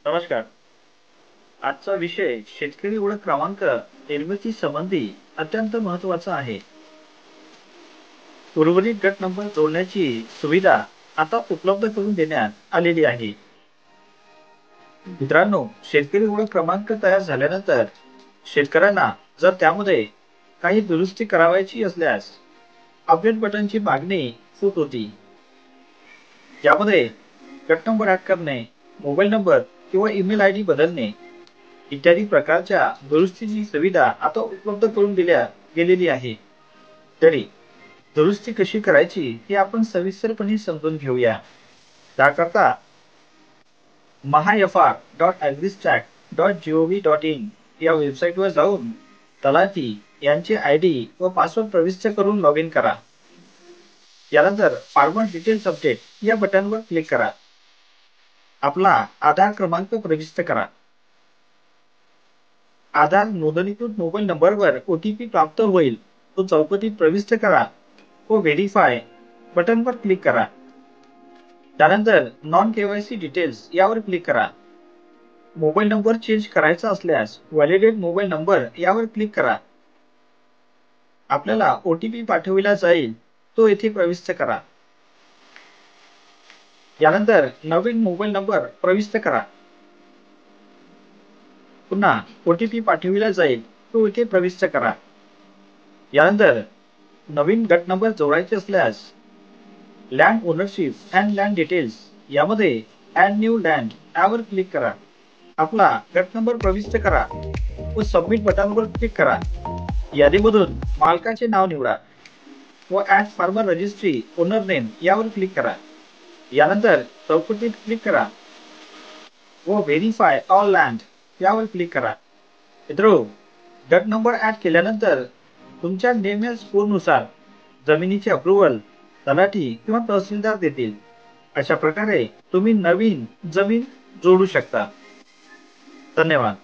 नमस्कार. आजचा विषय शेतकरी ओळख क्रमांक निर्मिती संबंधी अत्यंत महत्त्वाचा आहे. उर्वरित गट नंबर जोडण्याची सुविधा आता उपलब्ध करून देण्यात आलेली आहे. मित्रांनो, शेतकरी ओळख क्रमांक तयार झाल्यानंतर शेतकऱ्यांना जर त्यामध्ये काही दुरुस्ती करावयाची असल्यास अपडेट बटनची मागणी होत होती. यामध्ये गट नंबर ऍड करणे, मोबाईल नंबर किंवा ईमेल आयडी बदलणे इत्यादी प्रकारच्या दुरुस्तीची सुविधा आता उपलब्ध करून दिल्या गेलेली आहे. तरी दुरुस्ती कशी करायची हे आपण सविस्तरपणे समजून घेऊया. त्याकरता mahafr.agristack.gov.in या वेबसाईटवर जाऊन तलाठी यांचे आयडी व पासवर्ड प्रविष्ट करून लॉग इन करा. यानंतर फार्मर डिटेल्स अपडेट या बटनवर क्लिक करा. आपला आधार क्रमांक प्रविष्ट करा. आधार नोंदणीकृत मोबाईल नंबरवर ओटीपी प्राप्त होईल, तो चौकटीत प्रविष्ट करा व व्हेरीफाय बटनवर क्लिक करा. त्यानंतर नॉन केवायसी डिटेल्स यावर क्लिक करा. मोबाईल नंबर चेंज करायचा असल्यास व्हॅलिडेट मोबाईल नंबर यावर क्लिक करा. आपल्याला ओटीपी पाठविला जाईल, तो येथे प्रविष्ट करा. यानंतर नवीन मोबाईल नंबर प्रविष्ट करा. पुन्हा ओटीपी पाठविला जाईल, तो इथे प्रविष्ट करा. यानंतर नवीन गट नंबर जोडायचे असल्यास land ownership and land details यामध्ये ॲड न्यू लँड यावर क्लिक करा. आपला गट नंबर प्रविष्ट करा व सबमिट बटनवर क्लिक करा. यादीमधून मालकाचे नाव निवडा व add farmer registry owner name यावर क्लिक करा. यानंतर चौकटीत क्लिक करा व व्हेरीफाय ऑल लँड यावर क्लिक करा. मित्रांनो, गट नंबर ऍड केल्यानंतर तुमच्या नेमच्या स्कोरनुसार जमिनीचे अप्रुव्हल तलाठी किंवा तहसीलदार देतील. अशा प्रकारे तुम्ही नवीन जमीन जोडू शकता. धन्यवाद.